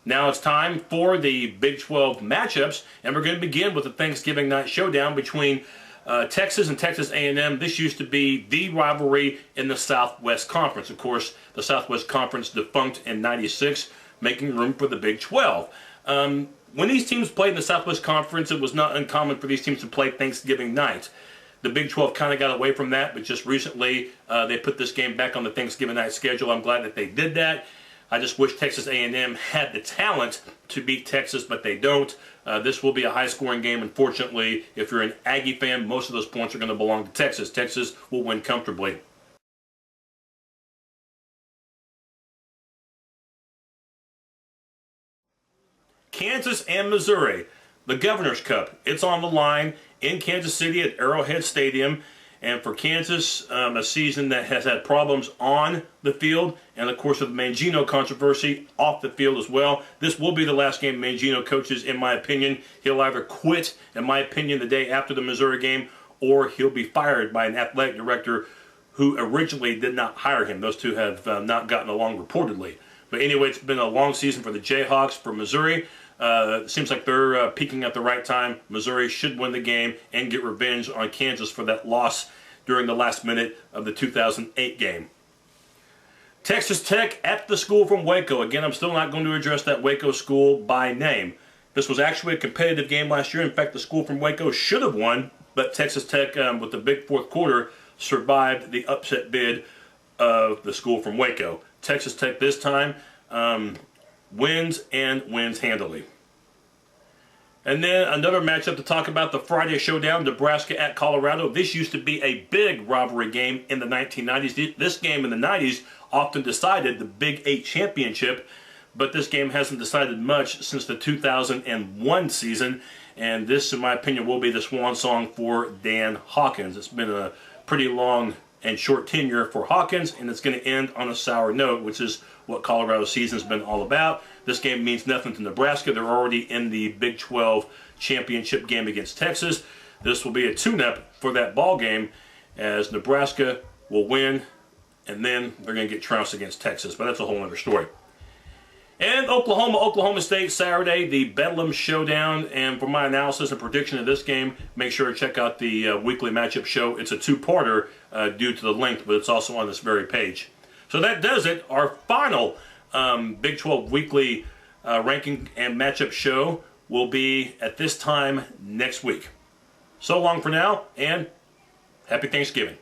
Now it's time for the Big 12 matchups, and we're going to begin with the Thanksgiving night showdown between Texas and Texas A&M. This used to be the rivalry in the Southwest Conference. Of course, the Southwest Conference defunct in '96, making room for the Big 12. When these teams played in the Southwest Conference, it was not uncommon for these teams to play Thanksgiving night. The Big 12 kind of got away from that, but just recently they put this game back on the Thanksgiving night schedule. I'm glad that they did that. I just wish Texas A&M had the talent to beat Texas, but they don't. This will be a high-scoring game. Unfortunately, if you're an Aggie fan, most of those points are going to belong to Texas. Texas will win comfortably. Kansas and Missouri. The Governor's Cup. It's on the line in Kansas City at Arrowhead Stadium. And for Kansas, a season that has had problems on the field, and of course with Mangino controversy off the field as well. This will be the last game Mangino coaches, in my opinion. He'll either quit, in my opinion, the day after the Missouri game, or he'll be fired by an athletic director who originally did not hire him. Those two have not gotten along reportedly. But anyway, it's been a long season for the Jayhawks. For Missouri, it seems like they're peaking at the right time. Missouri should win the game and get revenge on Kansas for that loss during the last minute of the 2008 game. Texas Tech at the school from Waco. Again, I'm still not going to address that Waco school by name. This was actually a competitive game last year. In fact, the school from Waco should have won, but Texas Tech, with the big fourth quarter, survived the upset bid of the school from Waco. Texas Tech this time wins and wins handily. And then another matchup to talk about, the Friday showdown, Nebraska at Colorado. This used to be a big rivalry game in the 1990s. This game in the 90s often decided the Big 8 championship, but this game hasn't decided much since the 2001 season. And this, in my opinion, will be the swan song for Dan Hawkins. It's been a pretty long and short tenure for Hawkins, and it's going to end on a sour note, which is what Colorado's season has been all about. This game means nothing to Nebraska. They're already in the Big 12 championship game against Texas. This will be a tune-up for that ball game, as Nebraska will win, and then they're going to get trounced against Texas. But that's a whole other story. And Oklahoma State Saturday, the Bedlam Showdown. And for my analysis and prediction of this game, make sure to check out the weekly matchup show. It's a two-parter due to the length, but it's also on this very page. So that does it. Our final Big 12 weekly ranking and matchup show will be at this time next week. So long for now, and happy Thanksgiving.